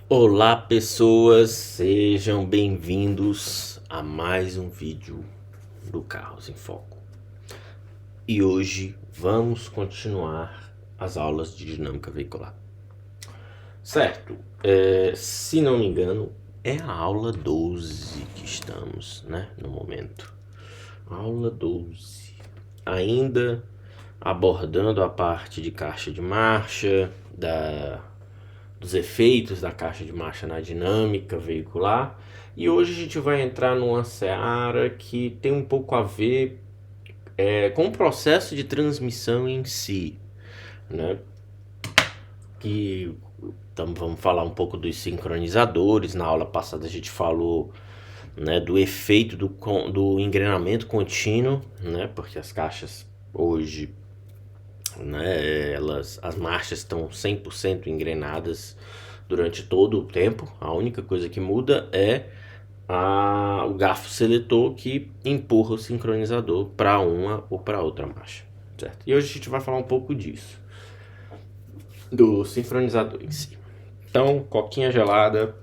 Olá pessoas, sejam bem-vindos a mais um vídeo do Carros em Foco. E hoje vamos continuar as aulas de dinâmica veicular. Certo, se não me engano é a aula 12 que estamos, né, no momento. Aula 12, ainda abordando a parte de caixa de marcha, dos efeitos da caixa de marcha na dinâmica veicular. E hoje a gente vai entrar numa seara que tem um pouco a ver com o processo de transmissão em si, né? Então vamos falar um pouco dos sincronizadores. Na aula passada a gente falou, né, do efeito do engrenamento contínuo, né? Porque as caixas hoje, né, as marchas estão 100% engrenadas durante todo o tempo. A única coisa que muda é o garfo seletor que empurra o sincronizador para uma ou para outra marcha, certo? E hoje a gente vai falar um pouco disso, do sincronizador em si. Então, coquinha gelada.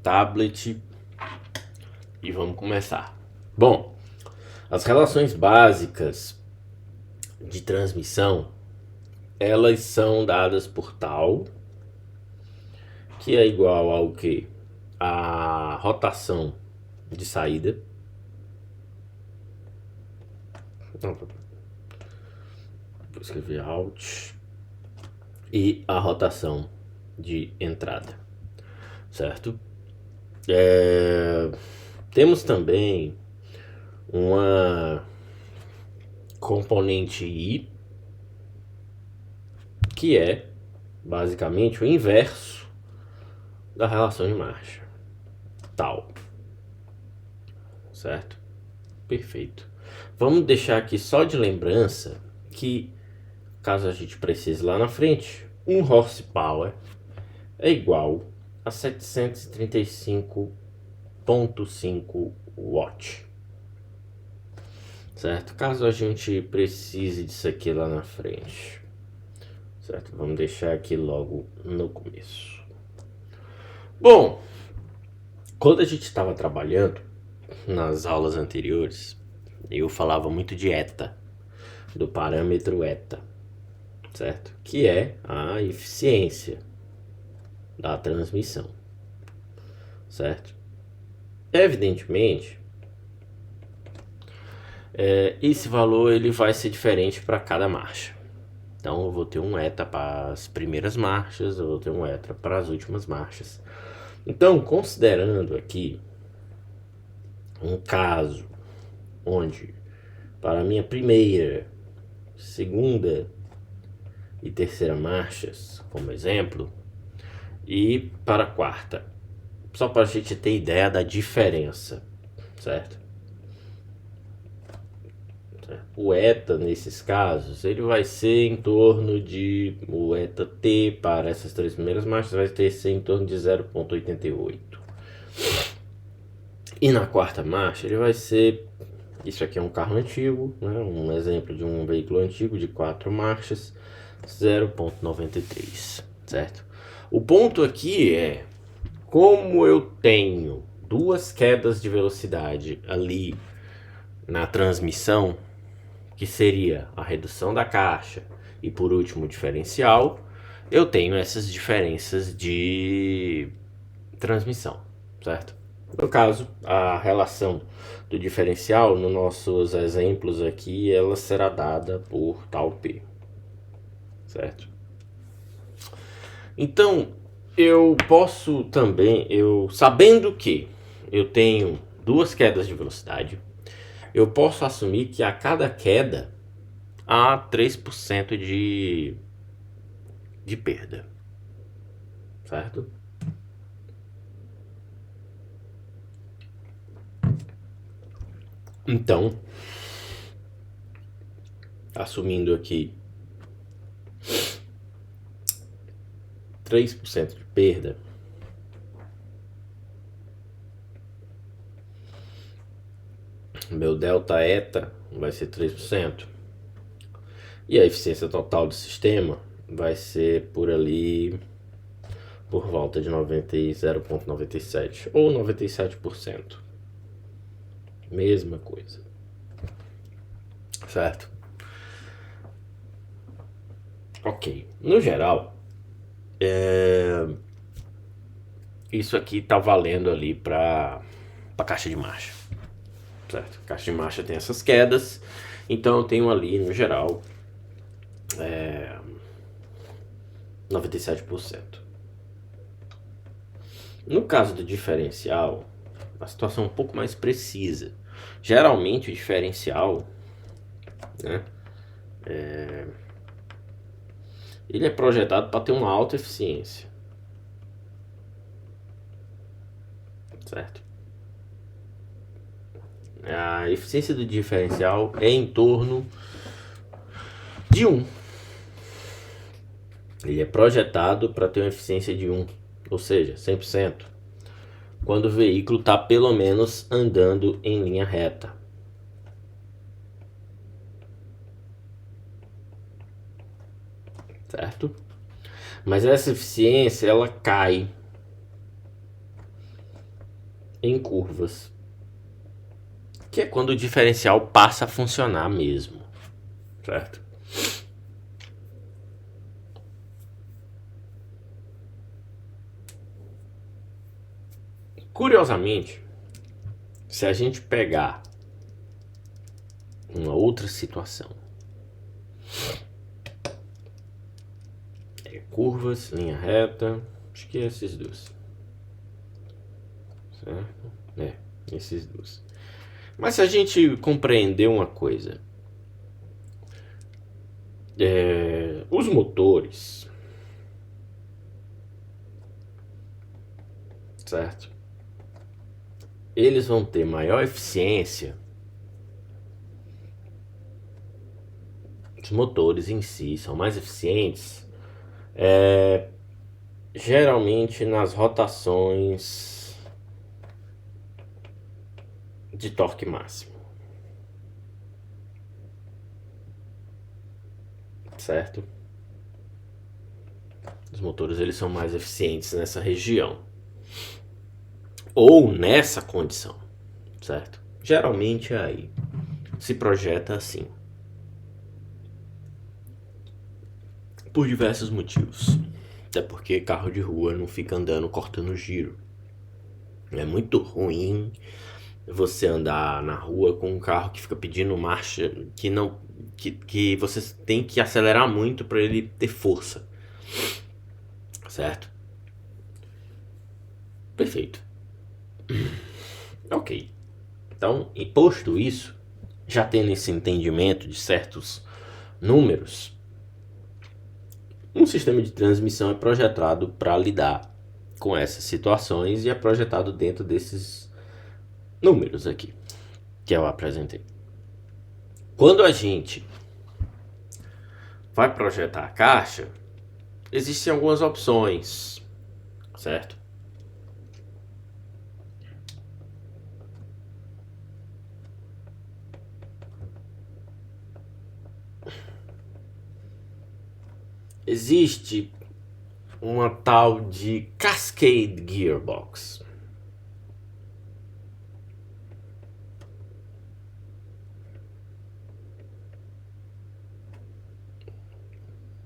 Tablet e vamos começar. Bom, as relações básicas de transmissão, elas são dadas por tal, que é igual ao que? A rotação de saída. Vou escrever Alt. E a rotação de entrada, certo? Temos também uma componente I, que é basicamente o inverso da relação de marcha, tal, certo? Perfeito. Vamos deixar aqui só de lembrança que, caso a gente precise lá na frente, 1 horsepower é igual a 735,5 watt, certo? Caso a gente precise disso aqui lá na frente, certo? Vamos deixar aqui logo no começo. Bom, quando a gente estava trabalhando nas aulas anteriores, eu falava muito de eta, do parâmetro eta, certo? Que é a eficiência da transmissão, certo? Evidentemente, esse valor ele vai ser diferente para cada marcha. Então eu vou ter um eta para as primeiras marchas, eu vou ter um eta para as últimas marchas. Então, considerando aqui um caso onde para a minha primeira, segunda e terceira marchas, como exemplo, e para a quarta, só para a gente ter ideia da diferença, certo? O eta, nesses casos, ele vai ser em torno de... O eta T para essas três primeiras marchas vai ser em torno de 0,88. E na quarta marcha ele vai ser... Isso aqui é um carro antigo, né? Um exemplo de um veículo antigo de 4 marchas, 0,93, certo? O ponto aqui é, como eu tenho duas quedas de velocidade ali na transmissão, que seria a redução da caixa e por último o diferencial, eu tenho essas diferenças de transmissão, certo? No caso, a relação do diferencial, nos nossos exemplos aqui, ela será dada por tal P, certo? Então, eu posso também, sabendo que eu tenho duas quedas de velocidade, eu posso assumir que a cada queda há 3% de perda, certo? Então, assumindo aqui 3% de perda, meu delta eta vai ser 3%. E a eficiência total do sistema vai ser por ali, por volta de 0,97 ou 97%. Mesma coisa, certo? Ok, no geral, isso aqui tá valendo ali para caixa de marcha, certo? Caixa de marcha tem essas quedas, então eu tenho ali no geral 97%. No caso do diferencial, a situação é um pouco mais precisa. Geralmente o diferencial, né, ele é projetado para ter uma alta eficiência, certo? A eficiência do diferencial é em torno de 1. Ele é projetado para ter uma eficiência de 1, ou seja, 100%, quando o veículo está pelo menos andando em linha reta. Certo? Mas essa eficiência ela cai em curvas, que é quando o diferencial passa a funcionar mesmo, certo? Curiosamente, se a gente pegar uma outra situação, curvas, linha reta, acho que é esses dois, certo? Esses dois. Mas se a gente compreender uma coisa, os motores, certo? Eles vão ter maior eficiência. Os motores em si são mais eficientes, geralmente nas rotações de torque máximo, certo? Os motores eles são mais eficientes nessa região ou nessa condição, certo? Geralmente aí se projeta assim, por diversos motivos. Até porque carro de rua não fica andando cortando giro. É muito ruim você andar na rua com um carro que fica pedindo marcha, que você tem que acelerar muito para ele ter força, certo? Perfeito. Ok. Então, e posto isso, já tendo esse entendimento de certos números, um sistema de transmissão é projetado para lidar com essas situações e é projetado dentro desses números aqui que eu apresentei. Quando a gente vai projetar a caixa, existem algumas opções, certo? Existe uma tal de Cascade Gearbox.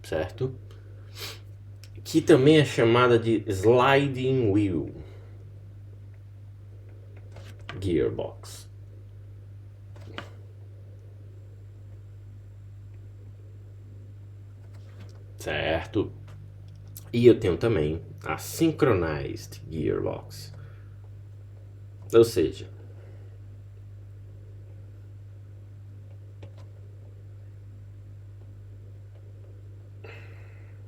Certo? Que também é chamada de Sliding Wheel Gearbox. Certo? E eu tenho também a Synchronized Gearbox. Ou seja,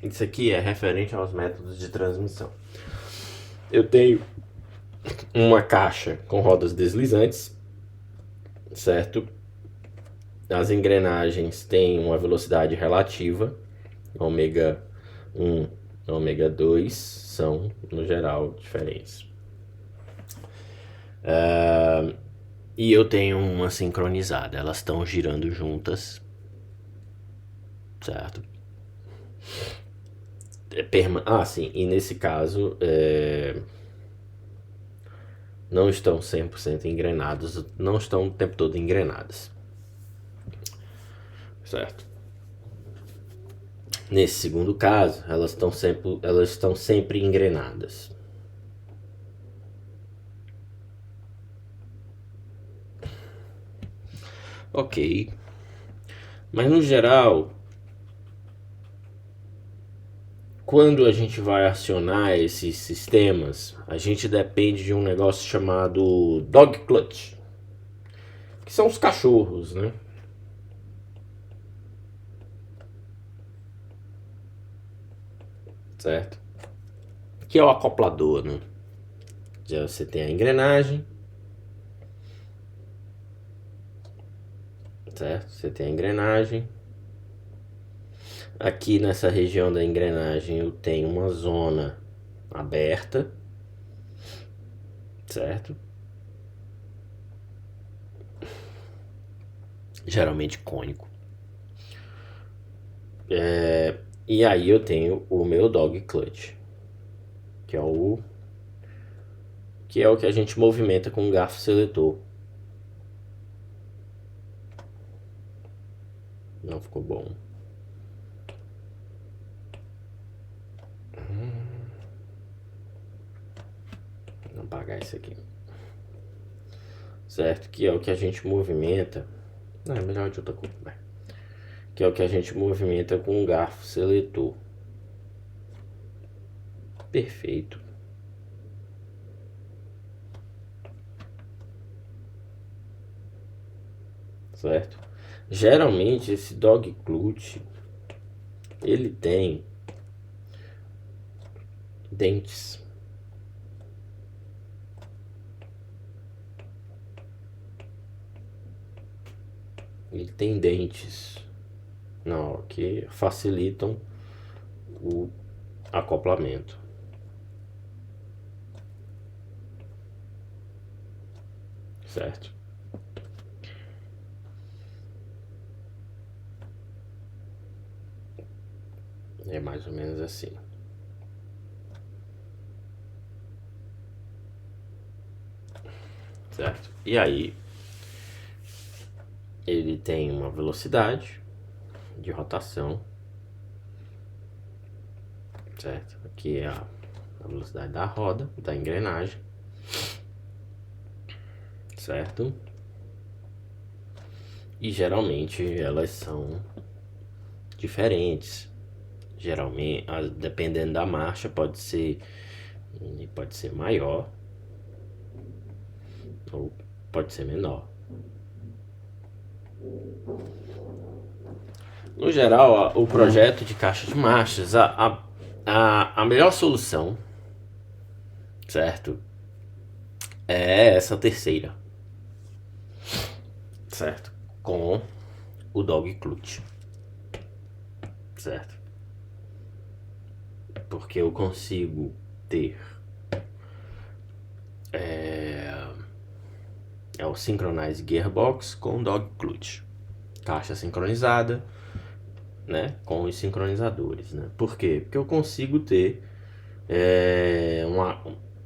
isso aqui é referente aos métodos de transmissão. Eu tenho uma caixa com rodas deslizantes, certo? As engrenagens têm uma velocidade relativa, ômega 1 e ômega 2 são, no geral, diferentes. E eu tenho uma sincronizada, elas estão girando juntas. certo? Sim, e nesse caso não estão 100% engrenadas, não estão o tempo todo engrenadas, certo? Nesse segundo caso, elas estão sempre engrenadas. Ok, mas no geral, quando a gente vai acionar esses sistemas, a gente depende de um negócio chamado dog clutch, que são os cachorros, né? Certo? Que é o acoplador, né? Já você tem a engrenagem, certo? Você tem a engrenagem. Aqui nessa região da engrenagem eu tenho uma zona aberta, certo? Geralmente cônico. E aí eu tenho o meu dog clutch, que é o que a gente movimenta com o garfo seletor. Não ficou bom. Vou apagar isso aqui. Certo? Que é o que a gente movimenta. Não, é melhor de outra cor. Que é o que a gente movimenta com o garfo seletor. Perfeito. Certo? Geralmente esse dog clutch ele tem dentes. Ele tem dentes não, que facilitam o acoplamento. Certo? É mais ou menos assim. Certo? E aí ele tem uma velocidade de rotação, certo? Aqui é a velocidade da roda, da engrenagem, certo? E geralmente elas são diferentes. Geralmente, dependendo da marcha, pode ser maior ou pode ser menor. No geral, o projeto de caixa de marchas, a melhor solução, certo? É essa terceira, certo? Com o dog clutch, certo? Porque eu consigo ter o Synchronized Gearbox com dog clutch, caixa sincronizada, né, com os sincronizadores, né? Por quê? Porque eu consigo ter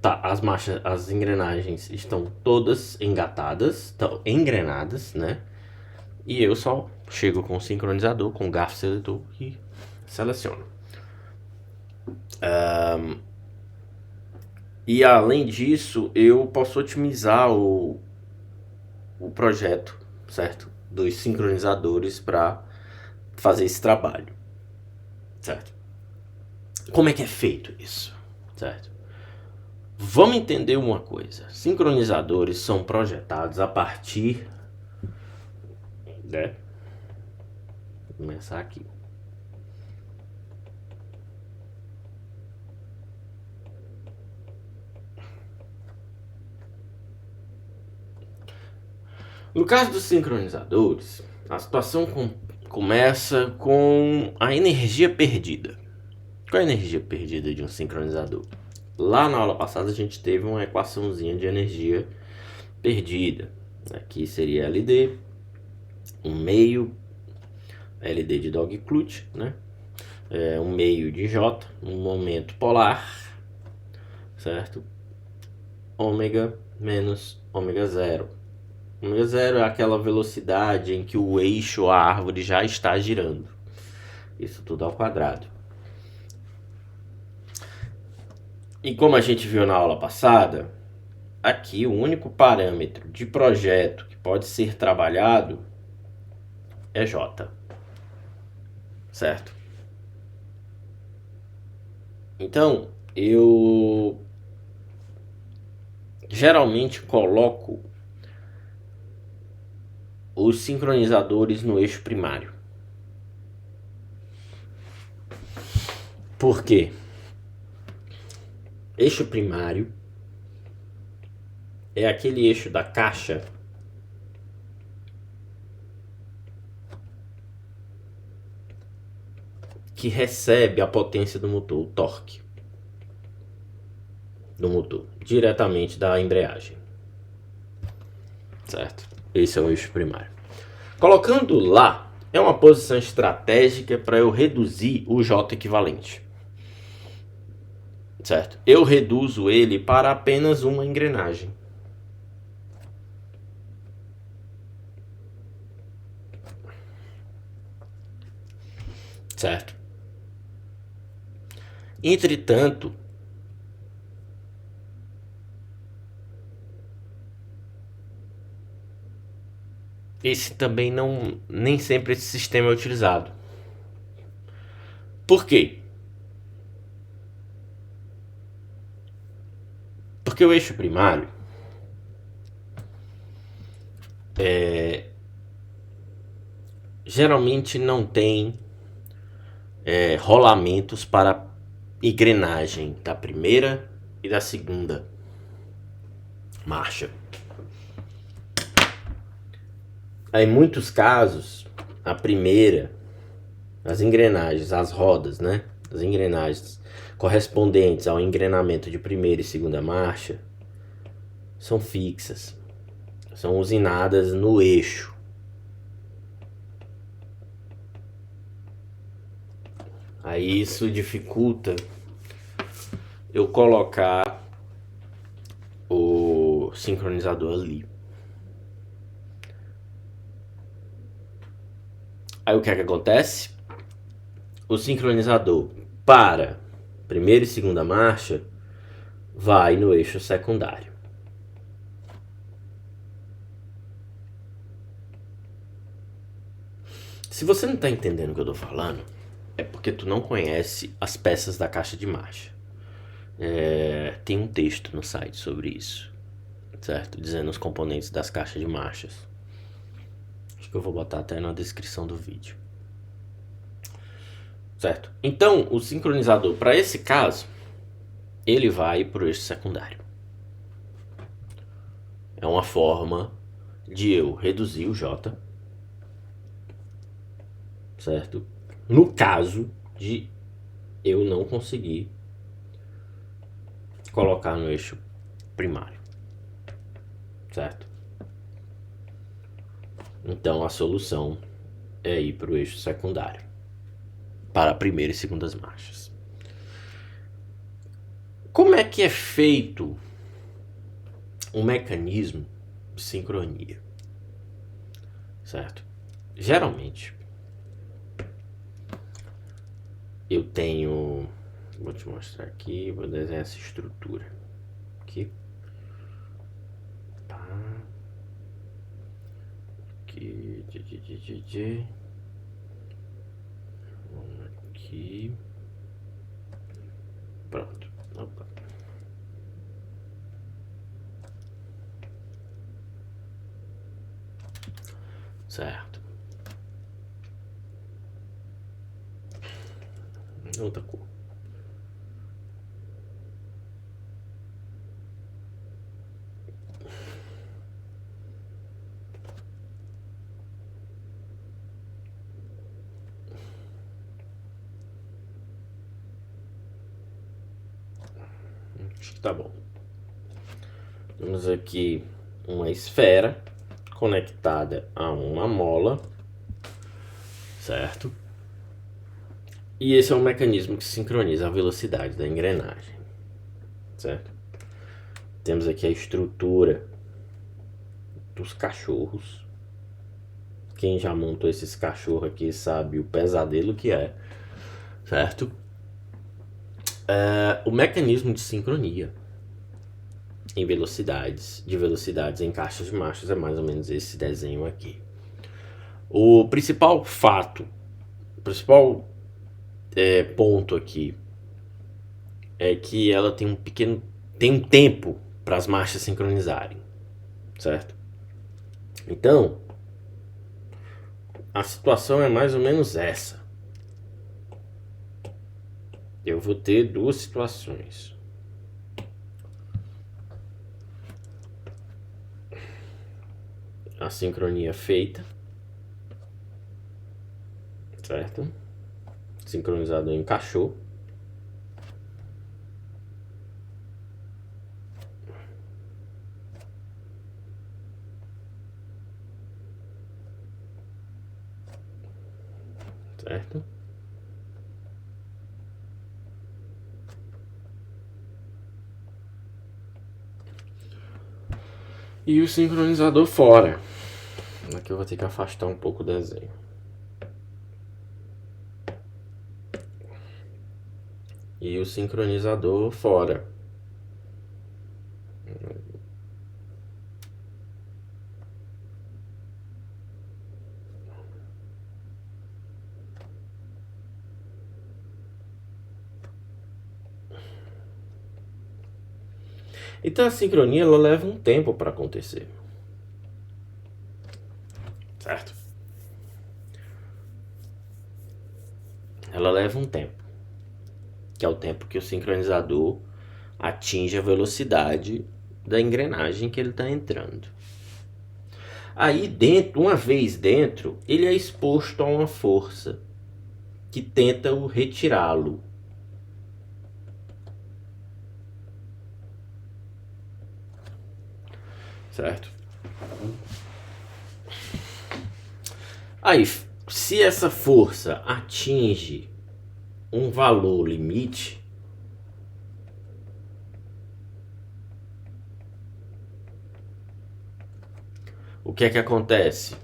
as marchas, as engrenagens estão todas engatadas, estão engrenadas, né? E eu só chego com o sincronizador, com o garfo seletor e seleciono. E além disso, eu posso otimizar o projeto, certo? Dos sincronizadores para fazer esse trabalho, certo? Como é que é feito isso, certo? Vamos entender uma coisa. Sincronizadores são projetados a partir, né? Vou começar aqui. No caso dos sincronizadores, a situação começa com a energia perdida. Qual é a energia perdida de um sincronizador? Lá na aula passada a gente teve uma equaçãozinha de energia perdida. Aqui seria LD, 1 meio LD de dog clutch, né? Um meio de J, um momento polar, certo? Ômega menos ômega zero. Ômega zero é aquela velocidade em que o eixo, a árvore, já está girando. Isso tudo ao quadrado. E como a gente viu na aula passada, aqui o único parâmetro de projeto que pode ser trabalhado é J. Certo? Então, eu geralmente coloco os sincronizadores no eixo primário. Por quê? Eixo primário é aquele eixo da caixa que recebe a potência do motor, o torque do motor, diretamente da embreagem. Certo? Esse é o eixo primário. Colocando lá, é uma posição estratégica para eu reduzir o J equivalente. Certo? Eu reduzo ele para apenas uma engrenagem. Certo? Entretanto, nem sempre esse sistema é utilizado. Por quê? Porque o eixo primário geralmente não tem rolamentos para engrenagem da primeira e da segunda marcha. Em muitos casos, a primeira, as engrenagens, as rodas, né? As engrenagens correspondentes ao engrenamento de primeira e segunda marcha são fixas, são usinadas no eixo. Aí isso dificulta eu colocar o sincronizador ali. Aí o que é que acontece? O sincronizador para primeira e segunda marcha vai no eixo secundário. Se você não está entendendo o que eu estou falando, é porque tu não conhece as peças da caixa de marcha. Tem um texto no site sobre isso, certo? Dizendo os componentes das caixas de marchas. Acho que eu vou botar até na descrição do vídeo. Certo? Então, o sincronizador, para esse caso, ele vai para o eixo secundário. É uma forma de eu reduzir o J, certo? No caso de eu não conseguir colocar no eixo primário, certo? Então a solução é ir para o eixo secundário, para a primeira e segundas marchas. Como é que é feito um mecanismo de sincronia? Certo? Geralmente, eu tenho... Vou te mostrar aqui, vou desenhar essa estrutura. Aqui. Tá. Aqui. Aqui. Pronto. Opa. Certo. Outra cor. Acho que tá bom. Temos aqui uma esfera conectada a uma mola, certo? E esse é um mecanismo que sincroniza a velocidade da engrenagem, certo? Temos aqui a estrutura dos cachorros. Quem já montou esses cachorros aqui sabe o pesadelo que é, certo? O mecanismo de sincronia em velocidades em caixas de marchas é mais ou menos esse desenho aqui. O principal ponto aqui é que ela tem um tempo para as marchas sincronizarem, certo? Então, a situação é mais ou menos essa. Eu vou ter duas situações. A sincronia feita, certo? Sincronizado encaixou. Certo? E o sincronizador fora. Aqui eu vou ter que afastar um pouco o desenho. E o sincronizador fora. Então a sincronia ela leva um tempo para acontecer, certo? Ela leva um tempo, que é o tempo que o sincronizador atinge a velocidade da engrenagem que ele está entrando. Aí dentro, uma vez dentro, ele é exposto a uma força que tenta o retirá-lo. Certo? Aí, se essa força atinge um valor limite, o que é que acontece?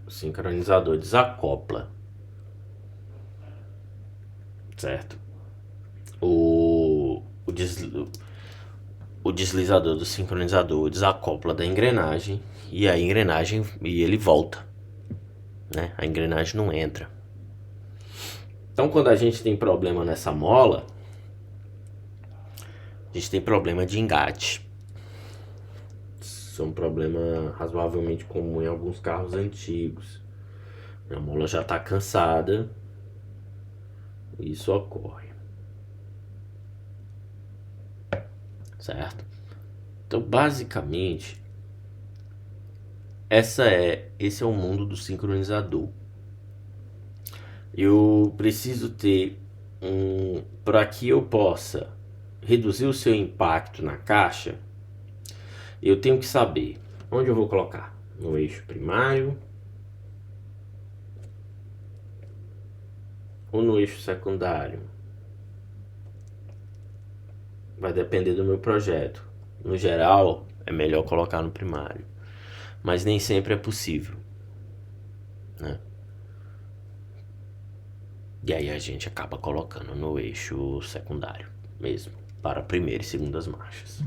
O sincronizador desacopla, certo? O deslizador do sincronizador desacopla da engrenagem e a engrenagem ele volta, né? A engrenagem não entra. Então, quando a gente tem problema nessa mola, a gente tem problema de engate. Isso é um problema razoavelmente comum em alguns carros antigos. A mola já está cansada e isso ocorre. Certo? Então, basicamente, esse é o mundo do sincronizador. Eu preciso ter para que eu possa reduzir o seu impacto na caixa, eu tenho que saber onde eu vou colocar. No eixo primário ou no eixo secundário. Vai depender do meu projeto. No geral, é melhor colocar no primário, mas nem sempre é possível, né? E aí a gente acaba colocando no eixo secundário mesmo, para primeira e segundas marchas.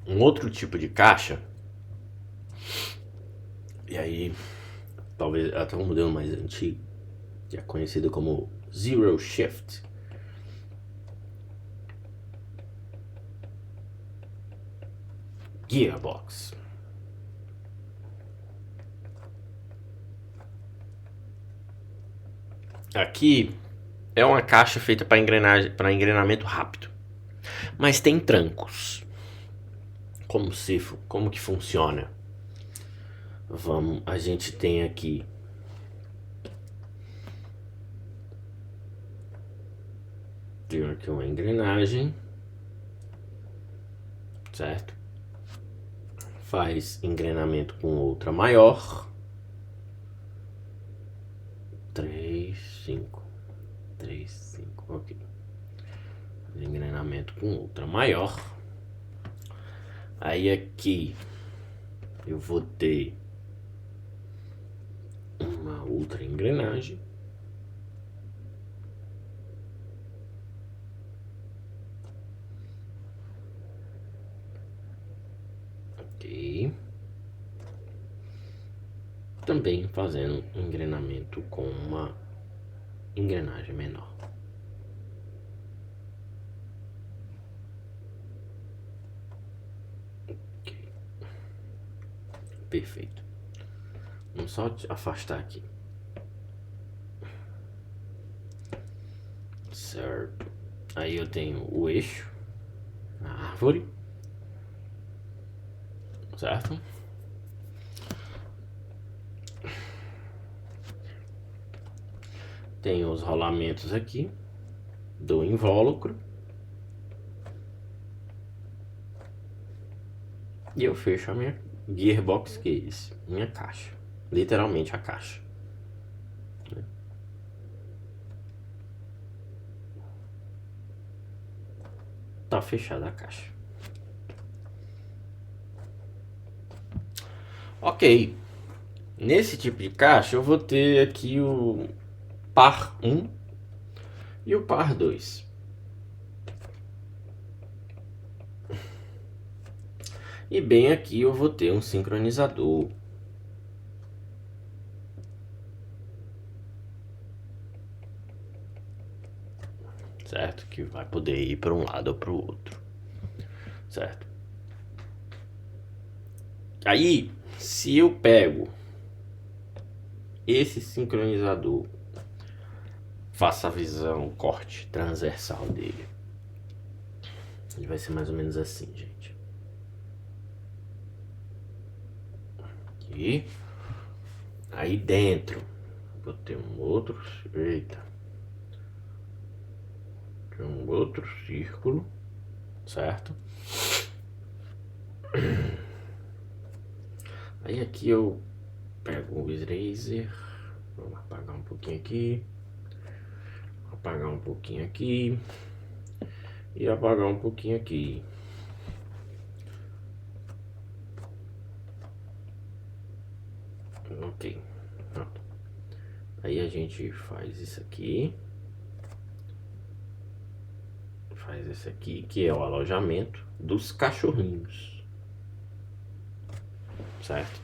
Um outro tipo de caixa, e aí talvez até um modelo mais antigo, que é conhecido como Zero Shift. Gearbox. Aqui é uma caixa feita para engrenamento rápido, mas tem trancos. Como que funciona? A gente tem aqui Tenho aqui uma engrenagem, certo? Faz engrenamento com outra maior. 3, 5, 3, 5, ok. Engrenamento com outra maior. Aí aqui eu vou ter uma outra engrenagem. Ok. Também fazendo engrenamento com uma engrenagem menor. Ok. Perfeito. Vamos só afastar aqui. Certo. Aí eu tenho o eixo na árvore. Certo? Tenho os rolamentos aqui do invólucro. E eu fecho a minha gearbox case, minha caixa. Literalmente a caixa. Tá fechada a caixa. Ok. Nesse tipo de caixa eu vou ter aqui o par 1 e o par 2. E bem aqui eu vou ter um sincronizador. Certo? Que vai poder ir para um lado ou para o outro. Certo? Aí, se eu pego esse sincronizador, faço a visão, corte transversal dele. Ele vai ser mais ou menos assim, gente. Aqui. Aí dentro, vou ter um outro. Eita. Tem um outro círculo, certo? Aí aqui eu pego o eraser. Vamos apagar um pouquinho aqui. Apagar um pouquinho aqui. E apagar um pouquinho aqui. Ok. Pronto. Aí a gente faz isso aqui. Faz esse aqui, que é o alojamento dos cachorrinhos. Certo?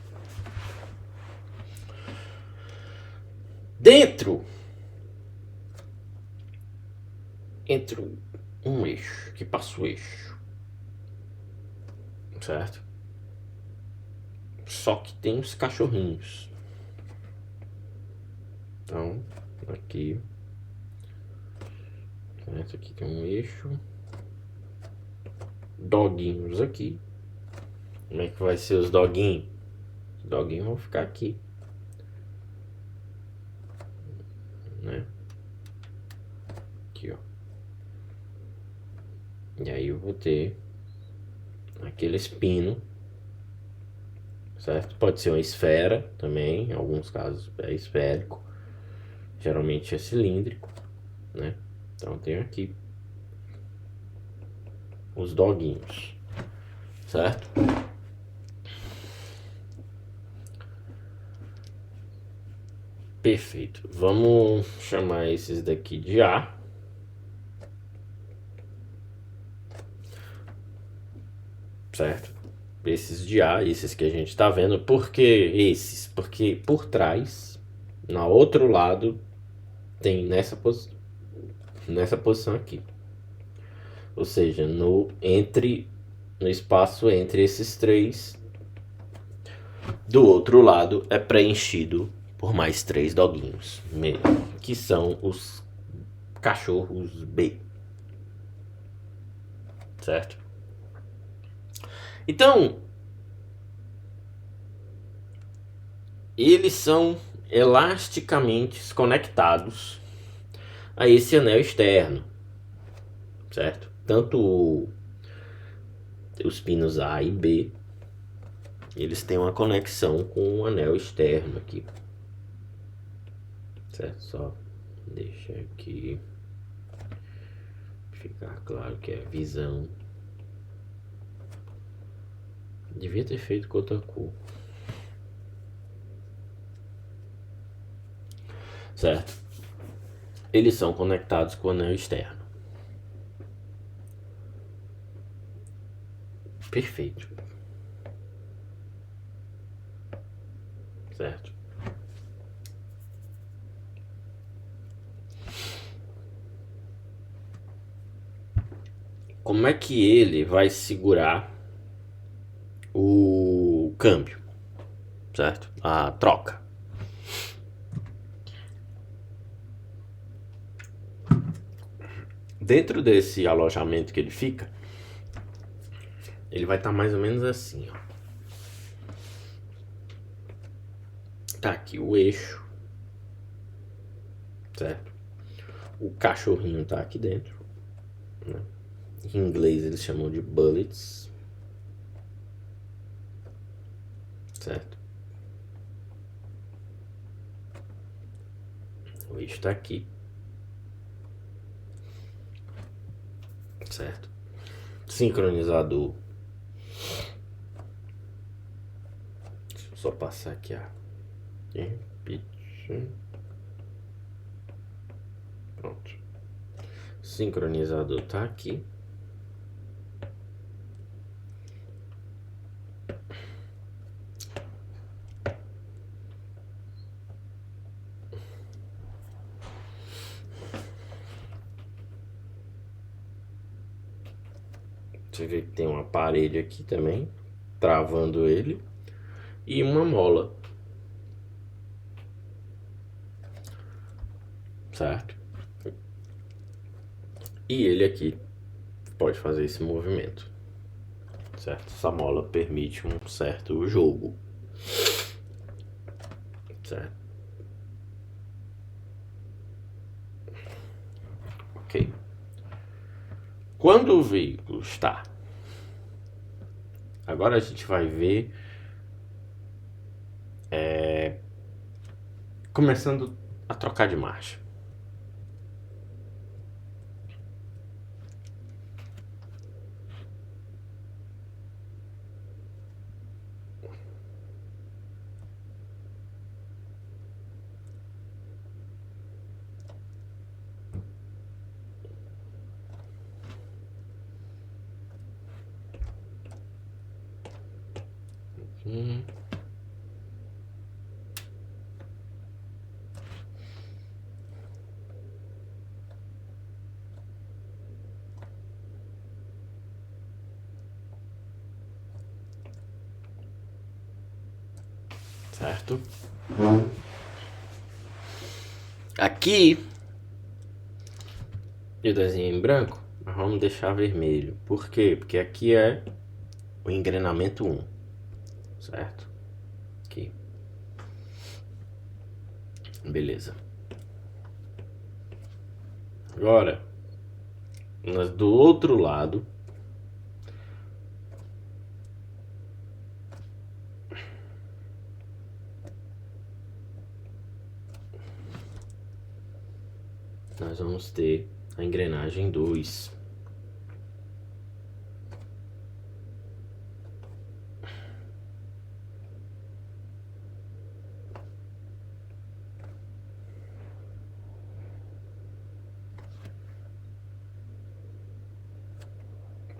Dentro entra um eixo, que passa o eixo. Certo? Só que tem os cachorrinhos. Então, aqui. Certo? Aqui tem um eixo. Doguinhos aqui. Como é que vai ser os doguinhos? Os doguinhos vão ficar aqui. Né? Aqui, ó. E aí eu vou ter aquele espino. Certo? Pode ser uma esfera também, em alguns casos é esférico. Geralmente é cilíndrico, né? Então tenho aqui os doguinhos, certo? Perfeito. Vamos chamar esses daqui de A. Certo? Esses de A, esses que a gente tá vendo. Por que esses? Porque por trás, no outro lado, tem nessa posição aqui. Ou seja, no espaço entre esses três, do outro lado é preenchido por mais 3 doguinhos, que são os cachorros B. Certo? Então, eles são elasticamente conectados a esse anel externo. certo? Tanto os pinos A e B, eles têm uma conexão com o anel externo aqui, certo? Só deixa aqui ficar claro que é visão. Devia ter feito com outra cor, certo? Eles são conectados com o anel externo. Perfeito. Certo? Como é que ele vai segurar o câmbio, certo? A troca. Dentro desse alojamento que ele fica, ele vai estar mais ou menos assim, ó. Tá aqui o eixo, certo? O cachorrinho tá aqui dentro, né? Em inglês eles chamam de bullets, certo? O eixo tá aqui, certo? Sincronizador. Deixa eu só passar aqui a repetir. Pronto. Sincronizador tá aqui. Você vê que tem um aparelho aqui também, travando ele, e uma mola, certo? E ele aqui pode fazer esse movimento, certo? Essa mola permite um certo jogo, certo? Ok. Quando o veículo está... Agora a gente vai ver... começando a trocar de marcha. Certo? Aqui eu desenhei em branco, mas vamos deixar vermelho. Por quê? Porque aqui é o engrenamento 1, certo? Aqui. Beleza. Agora, nós do outro lado, nós vamos ter a engrenagem 2.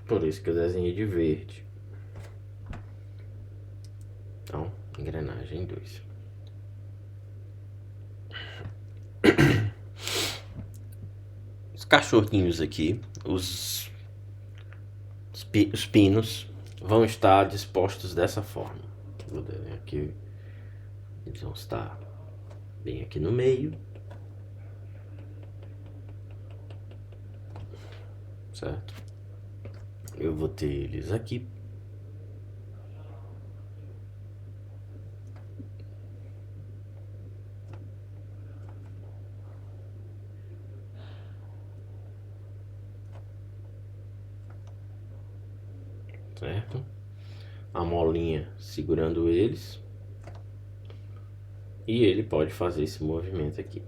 Por isso que eu desenhei de verde. Então, engrenagem 2. Os cachorrinhos aqui, os pinos, vão estar dispostos dessa forma. Vou desenhar aqui. Eles vão estar bem aqui no meio. Certo? Eu vou ter eles aqui. certo? A molinha segurando eles. E ele pode fazer esse movimento aqui.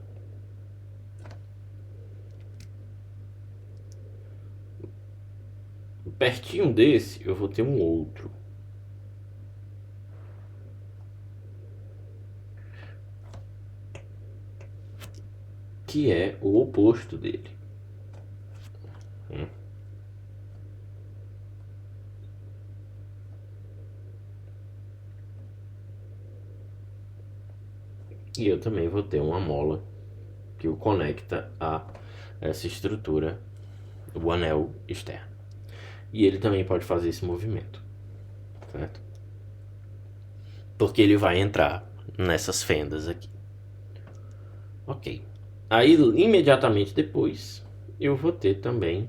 Pertinho desse, eu vou ter um outro. Que é o oposto dele. E eu também vou ter uma mola que o conecta a essa estrutura, o anel externo. E ele também pode fazer esse movimento, certo? Porque ele vai entrar nessas fendas aqui. Ok. Aí, imediatamente depois, eu vou ter também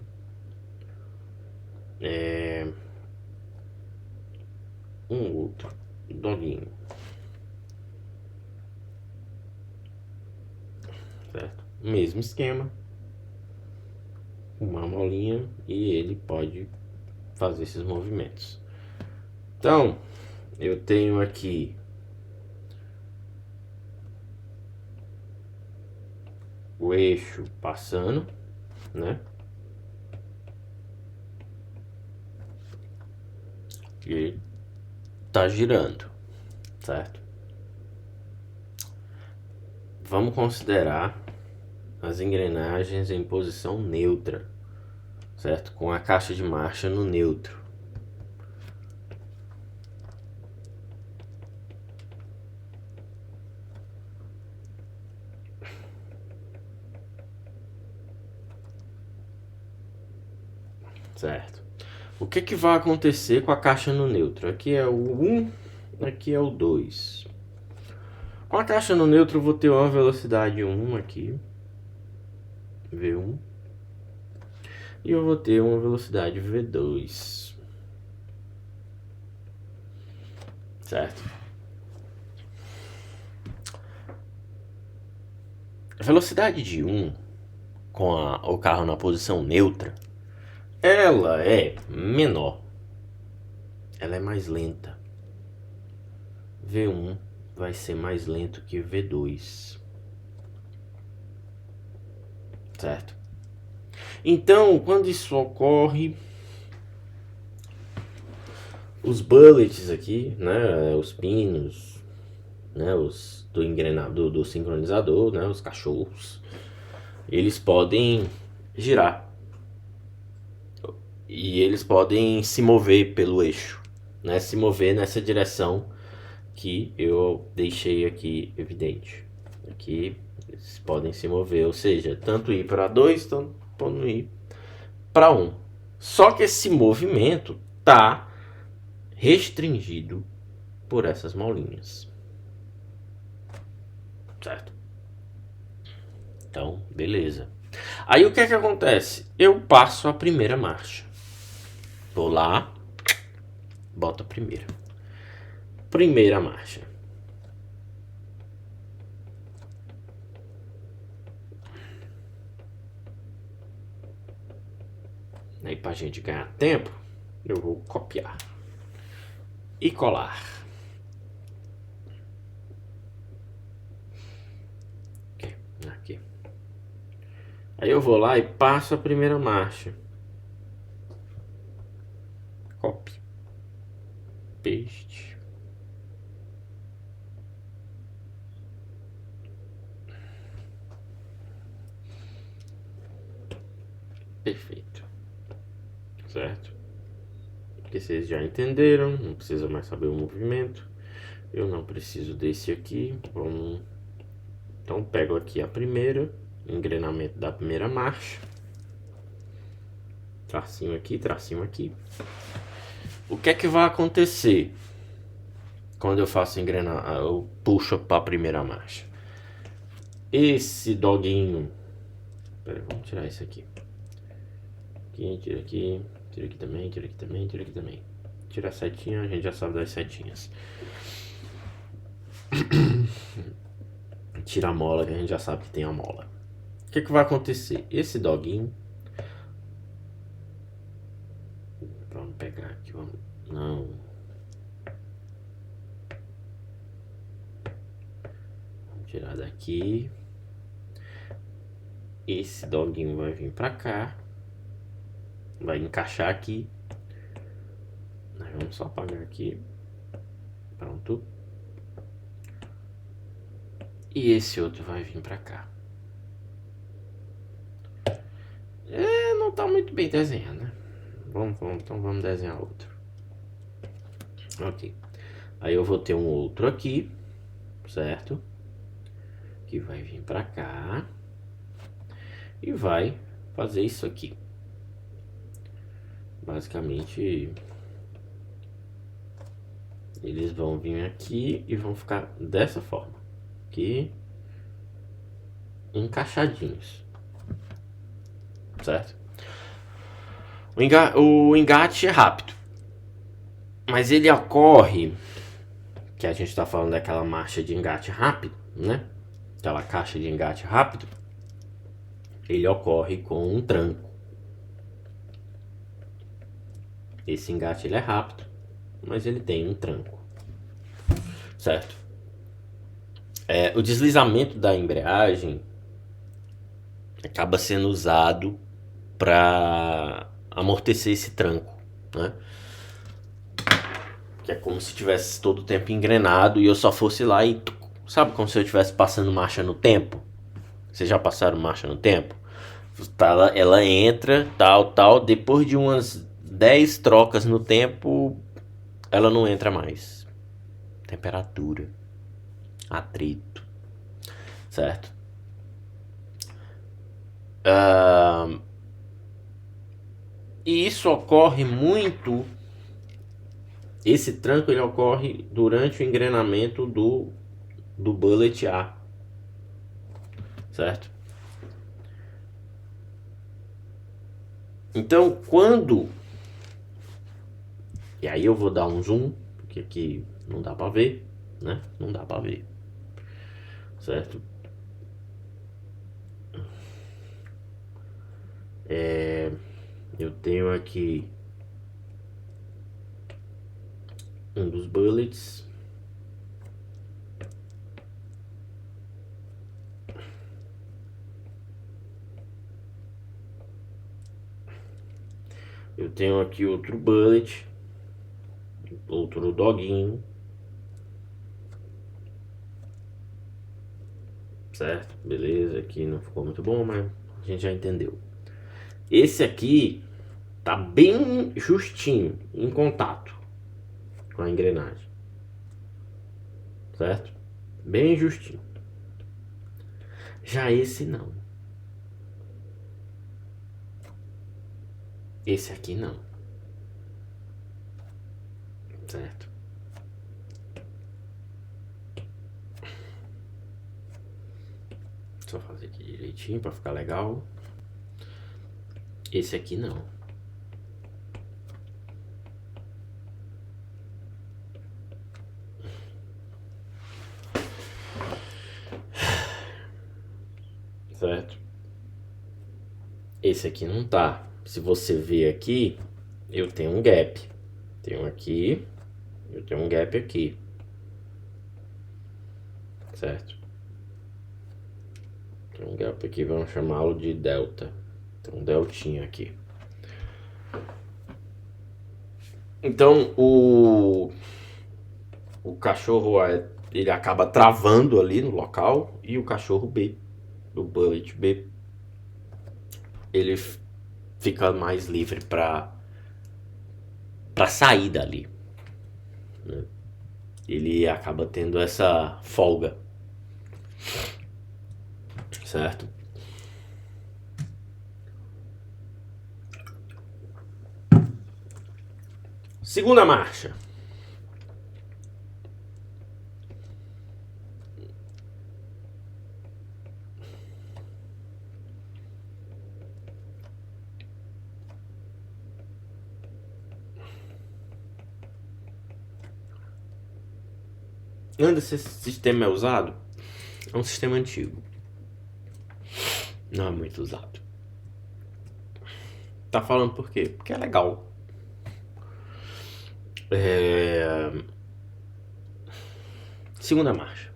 um outro doguinho. Certo? Mesmo esquema. Uma molinha e ele pode fazer esses movimentos. Então, eu tenho aqui o eixo passando, né? E ele tá girando, certo? Vamos considerar as engrenagens em posição neutra, certo? Com a caixa de marcha no neutro. Certo. O que vai acontecer com a caixa no neutro? Aqui é o 1, aqui é o 2. Com a caixa no neutro eu vou ter uma velocidade 1 aqui, V1, e eu vou ter uma velocidade V2, certo? A velocidade de 1 com o carro na posição neutra, ela é menor, ela é mais lenta. V1 vai ser mais lento que V2, certo? Então, quando isso ocorre, os bullets aqui, né, os pinos, né, os do engrenador, do sincronizador, né, os cachorros, eles podem girar e eles podem se mover pelo eixo, né, se mover nessa direção que eu deixei aqui evidente. Aqui eles podem se mover, ou seja, tanto ir para 2, tanto ir para 1. Só que esse movimento tá restringido por essas molinhas, certo? Então, beleza. Aí o que é que acontece? Eu passo a primeira marcha. Vou lá, boto a primeira. Primeira marcha. Aí pra gente ganhar tempo, eu vou copiar e colar. Aqui. Aí eu vou lá e passo a primeira marcha. Copy. Paste. Perfeito. Certo? Porque vocês já entenderam, não precisa mais saber o movimento. Eu não preciso desse aqui. Vamos... Então pego aqui a primeira, engrenamento da primeira marcha. Tracinho aqui, tracinho aqui. O que é que vai acontecer quando eu faço engrenar, eu puxo para a primeira marcha? Esse doguinho, pera, vamos tirar esse aqui. Aqui, tira aqui também, tira aqui também, tira aqui também. Tira a setinha, a gente já sabe das setinhas. Tira a mola, que a gente já sabe que tem a mola. O que vai acontecer? Esse doguinho, Vamos pegar aqui, vamos... Não. Vamos tirar daqui. Esse doguinho vai vir pra cá. Vai encaixar aqui. Nós vamos só apagar aqui. Pronto. E esse outro vai vir pra cá. Não tá muito bem desenhado, né? Então vamos desenhar outro. Ok. Aí eu vou ter um outro aqui, certo? Que vai vir pra cá. E vai fazer isso aqui. Basicamente, eles vão vir aqui e vão ficar dessa forma. Aqui. Encaixadinhos. Certo? O engate é rápido. Mas ele ocorre, que a gente está falando daquela marcha de engate rápido, né? Aquela caixa de engate rápido. Ele ocorre com um tranco. Esse engate ele é rápido, mas ele tem um tranco. Certo? O deslizamento da embreagem acaba sendo usado para amortecer esse tranco, né? Que é como se tivesse todo o tempo engrenado e eu só fosse lá e... Sabe como se eu estivesse passando marcha no tempo? Vocês já passaram marcha no tempo? Ela entra, tal, depois de umas 10 trocas no tempo, ela não entra mais. Temperatura, atrito, certo? E isso ocorre muito. Esse tranco ele ocorre durante o engrenamento do bullet A, certo? Então quando... E aí eu vou dar um zoom, porque aqui não dá pra ver, né? Não dá pra ver, certo? Eu tenho aqui um dos bullets. Eu tenho aqui outro bullet, outro doguinho, certo? Beleza, aqui não ficou muito bom, mas a gente já entendeu. Esse aqui tá bem justinho, em contato com a engrenagem, certo? Bem justinho. Já esse não. Esse aqui não. Certo? Só fazer aqui direitinho pra ficar legal. Esse aqui não. Certo? Esse aqui não tá. Se você ver aqui, eu tenho um gap. Tenho aqui, eu tenho um gap aqui. Certo? Tem um gap aqui, vamos chamá-lo de delta. Tem um deltinha aqui. Então o cachorro A, ele acaba travando ali no local, e o cachorro B, o bullet B, ele fica mais livre para sair dali, né? Ele acaba tendo essa folga, certo? Segunda marcha. Onde esse sistema é usado? É um sistema antigo. Não é muito usado. Tá falando por quê? Porque é legal. Segunda marcha.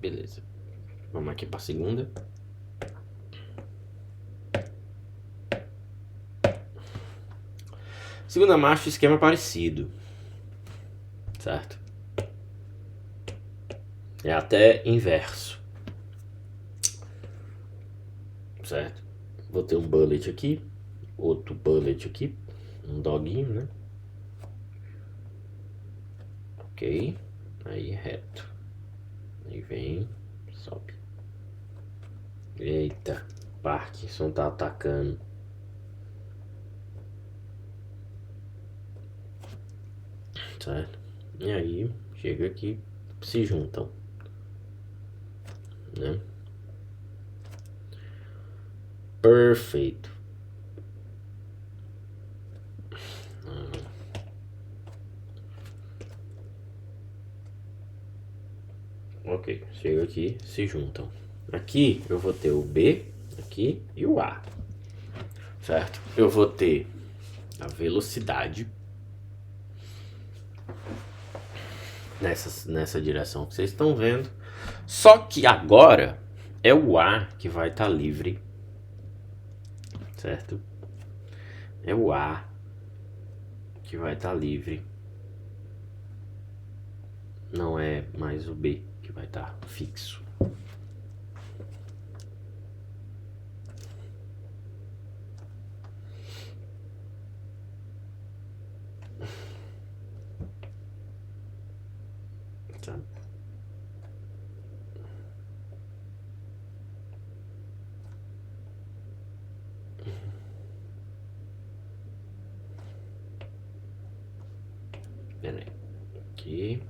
Beleza. Vamos aqui para a segunda. Segunda marcha, esquema parecido. Certo? É até inverso. Certo? Vou ter um bullet aqui. Outro bullet aqui. Um doguinho, né? Ok. Aí reto. Aí vem. Sobe. Eita. Parkinson tá atacando. Certo? E aí, chega aqui, se juntam, né? Perfeito. Ok, chega aqui, se juntam. Aqui eu vou ter o B aqui e o A, certo? Eu vou ter a velocidade nessa direção que vocês estão vendo. Só que agora é o A que vai estar livre, certo? É o A que vai estar livre. Não é mais o B que vai estar fixo. Tá? Pera aí. Aqui.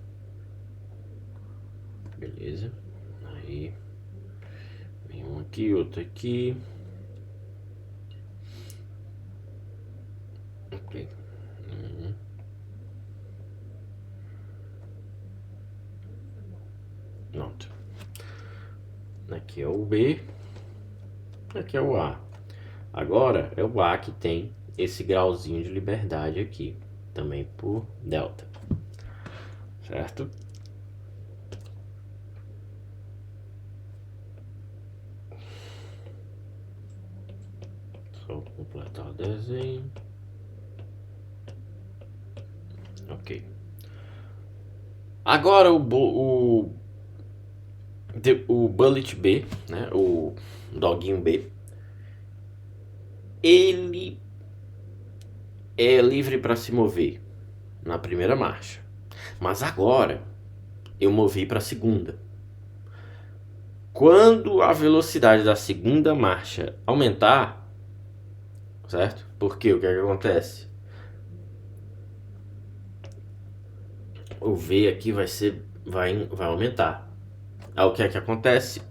Beleza. Aí. Vem um aqui, outro aqui. Ok. Pronto. Aqui é o B. Aqui é o A. Agora é o A que tem esse grauzinho de liberdade aqui. Também por delta. Certo? Só completar o desenho. Ok. Agora o bullet B, né? O doguinho B, ele é livre para se mover na primeira marcha. Mas agora eu movi para a segunda. Quando a velocidade da segunda marcha aumentar, certo? Porque o que é que acontece? O V aqui vai aumentar. Aí o que é que acontece?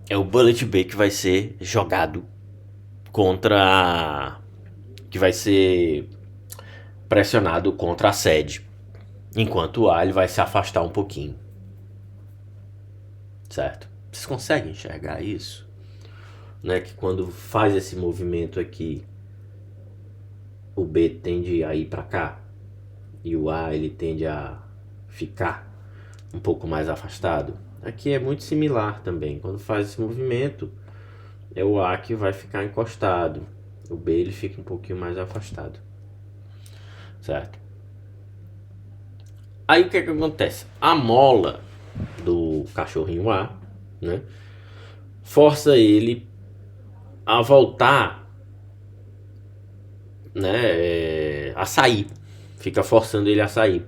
É o bullet B que vai ser jogado que vai ser pressionado contra a sede, enquanto o A ele vai se afastar um pouquinho, certo? Vocês conseguem enxergar isso? Né? Que quando faz esse movimento aqui, o B tende a ir para cá e o A ele tende a ficar um pouco mais afastado. Aqui é muito similar também. Quando faz esse movimento, é o A que vai ficar encostado, o B ele fica um pouquinho mais afastado, certo? Aí o que é que acontece? A mola do cachorrinho A, né, força ele a voltar, né, a sair, fica forçando ele a sair.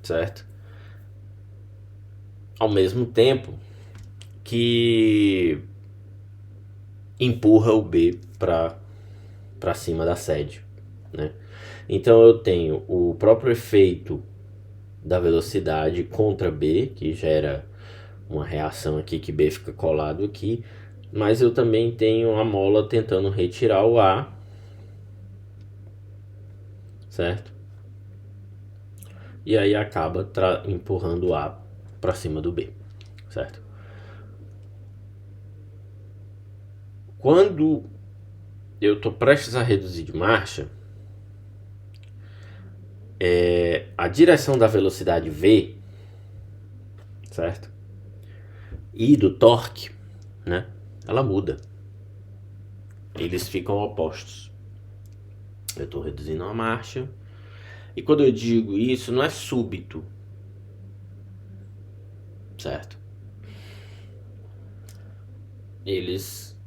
Certo? Ao mesmo tempo que empurra o B para cima da sede, né? Então eu tenho o próprio efeito da velocidade contra B, que gera uma reação aqui que B fica colado aqui, mas eu também tenho a mola tentando retirar o A, certo? E aí acaba empurrando o A para cima do B, certo? Quando eu tô prestes a reduzir de marcha, a direção da velocidade V, certo? E do torque, né? Ela muda. Eles ficam opostos. Eu tô reduzindo a marcha. E quando eu digo isso, não é súbito, certo? Eles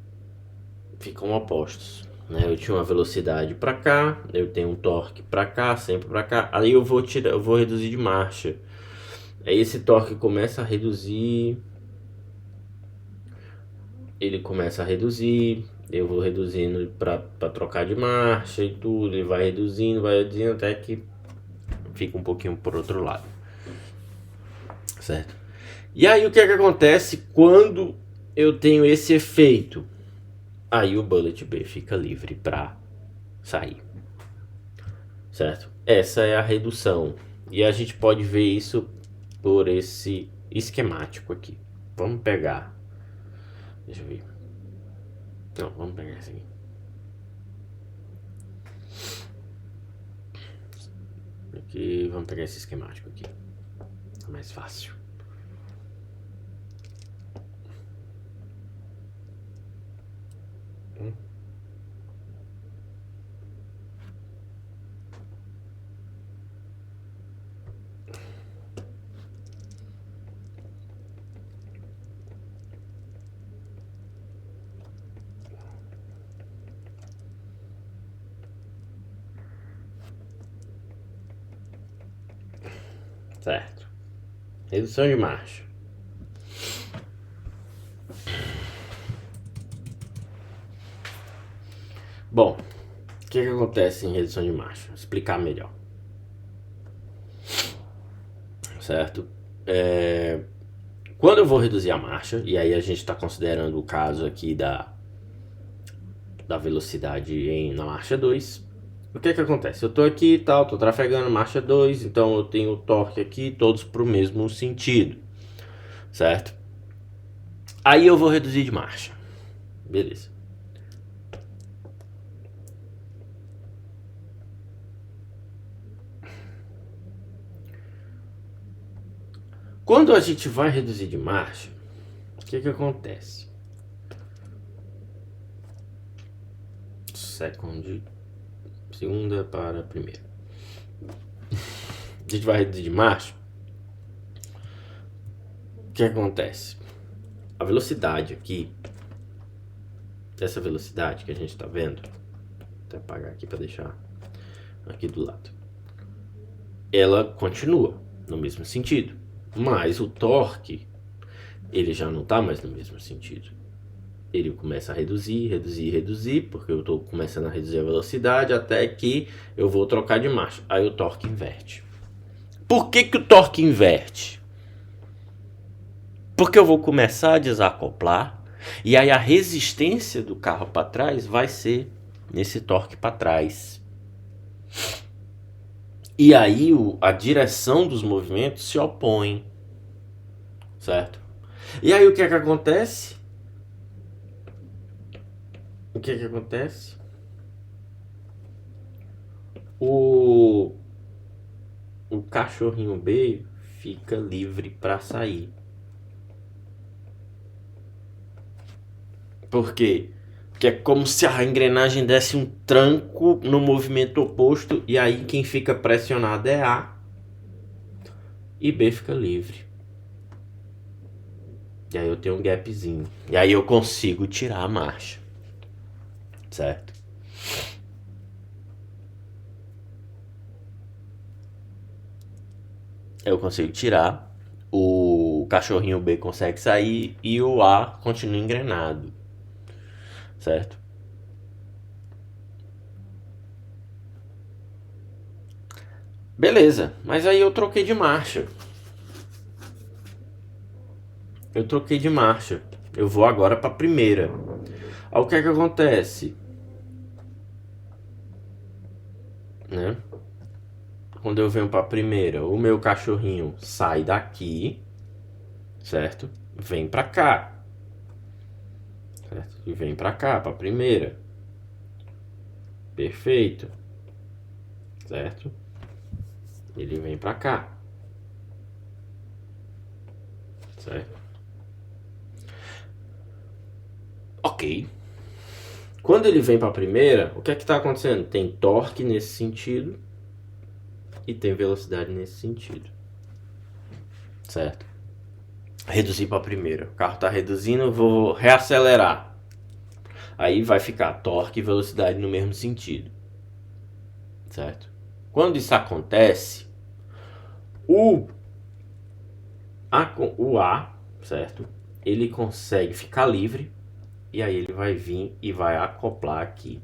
ficam opostos, né? Eu tinha uma velocidade para cá, eu tenho um torque para cá, sempre para cá. Aí eu vou reduzir de marcha. Aí esse torque começa a reduzir, ele começa a reduzir, eu vou reduzindo para trocar de marcha e tudo, ele vai reduzindo até que fica um pouquinho por outro lado, certo? E aí o que é que acontece quando eu tenho esse efeito? Aí o bullet B fica livre para sair, certo? Essa é a redução e a gente pode ver isso por esse esquemático aqui. Vamos pegar, deixa eu ver. Não, vamos pegar esse aqui. Aqui, vamos pegar esse esquemático aqui. É mais fácil. Certo. Redução de marcha. Bom, o que acontece em redução de marcha? Vou explicar melhor. Certo? Quando eu vou reduzir a marcha, e aí a gente está considerando o caso aqui da velocidade na marcha 2, o que acontece? Eu tô aqui e tal, tô trafegando marcha 2, então eu tenho o torque aqui, todos pro mesmo sentido, certo? Aí eu vou reduzir de marcha, beleza. Quando a gente vai reduzir de marcha, o que acontece? Segunda para primeira. A gente vai reduzir de marcha. O que acontece? A velocidade aqui, essa velocidade que a gente está vendo, vou até apagar aqui para deixar aqui do lado, ela continua no mesmo sentido, mas o torque ele já não está mais no mesmo sentido. Ele começa a reduzir, porque eu estou começando a reduzir a velocidade até que eu vou trocar de marcha. Aí o torque inverte. Por que o torque inverte? Porque eu vou começar a desacoplar e aí a resistência do carro para trás vai ser nesse torque para trás. E aí a direção dos movimentos se opõe, certo? E aí o que acontece? O que acontece? O cachorrinho B fica livre para sair. Por quê? Porque é como se a engrenagem desse um tranco no movimento oposto e aí quem fica pressionado é A e B fica livre. E aí eu tenho um gapzinho. E aí eu consigo tirar a marcha. Certo? Eu consigo tirar. O cachorrinho B consegue sair e o A continua engrenado. Certo? Beleza, mas aí eu troquei de marcha. Eu vou agora para a primeira. Aí o que é que acontece? Né? Quando eu venho para a primeira, o meu cachorrinho sai daqui, certo? Vem para cá, certo? E vem para cá, para a primeira. Perfeito, certo? Ele vem para cá, certo? Ok. Quando ele vem para a primeira, o que é que está acontecendo? Tem torque nesse sentido e tem velocidade nesse sentido, certo? Reduzir para a primeira. O carro está reduzindo, eu vou reacelerar. Aí vai ficar torque e velocidade no mesmo sentido, certo? Quando isso acontece, o A, certo? Ele consegue ficar livre e aí ele vai vir e vai acoplar aqui.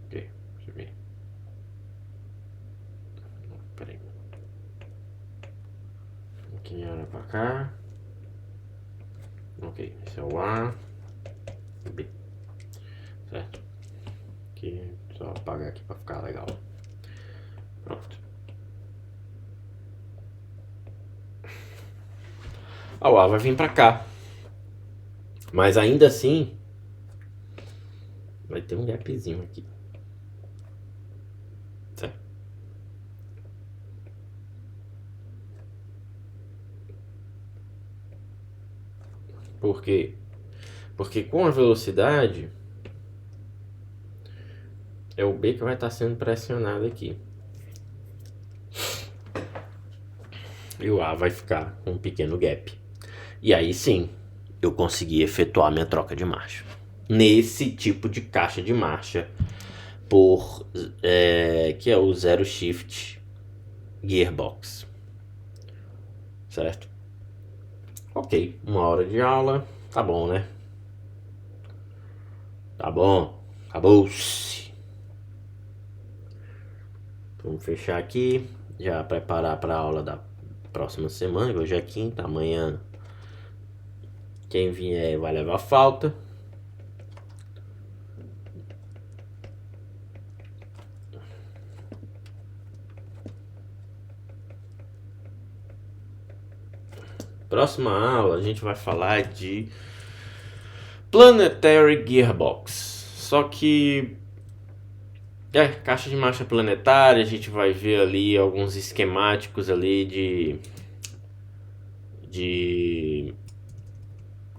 Ok, deixa eu ver. Peraí. Aqui olha pra cá. Ok, esse é o A. B. Certo? Aqui, só apagar aqui pra ficar legal. Pronto. O A vai vir pra cá. Mas ainda assim, vai ter um gapzinho aqui. Certo? Por quê? Porque com a velocidade, é o B que vai estar sendo pressionado aqui. E o A vai ficar com um pequeno gap. E aí sim, eu consegui efetuar minha troca de marcha. Nesse tipo de caixa de marcha, que é o Zero Shift Gearbox. Certo? Ok, 1 hora de aula. Tá bom, né? Tá bom. Acabou-se. Vamos fechar aqui. Já preparar para a aula da próxima semana. Hoje é quinta, amanhã quem vier vai levar falta. Próxima aula a gente vai falar de Planetary Gearbox. Só que caixa de marcha planetária, a gente vai ver ali alguns esquemáticos ali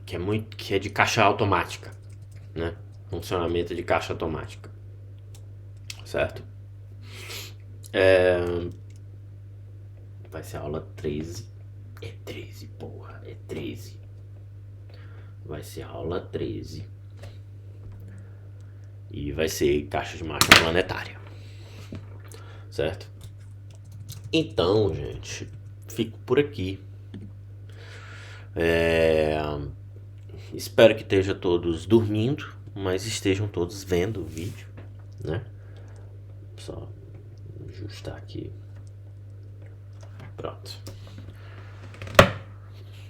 que é de caixa automática, né? Funcionamento de caixa automática, certo? Vai ser a aula 13. É 13, porra, é 13. Vai ser a aula 13. E vai ser caixa de marcha planetária, certo? Então, gente, fico por aqui. Espero que estejam todos dormindo, mas estejam todos vendo o vídeo, né? Só ajustar aqui. Pronto.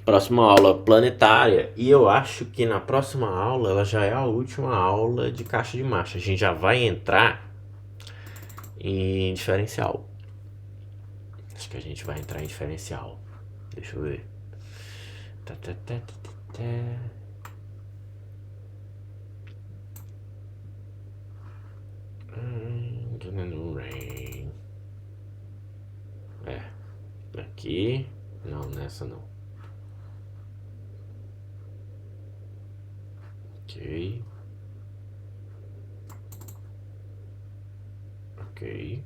Próxima aula planetária. E eu acho que na próxima aula ela já é a última aula de caixa de marcha. A gente já vai entrar em diferencial. Acho que a gente vai entrar em diferencial. Deixa eu ver. Aqui. Não, nessa não. Ok. Ok.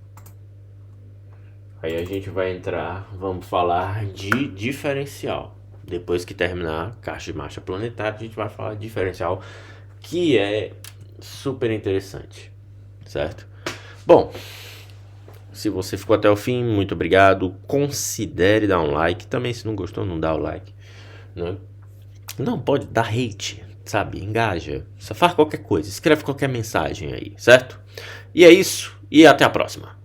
Aí a gente vai entrar, vamos falar de diferencial. Depois que terminar a caixa de marcha planetária, a gente vai falar de diferencial, que é super interessante, certo? Bom, se você ficou até o fim, muito obrigado. Considere dar um like. Também, se não gostou, não dá o like, né? Não, pode dar hate. sabe, engaja. Você faz qualquer coisa, escreve qualquer mensagem aí, certo? E é isso, e até a próxima.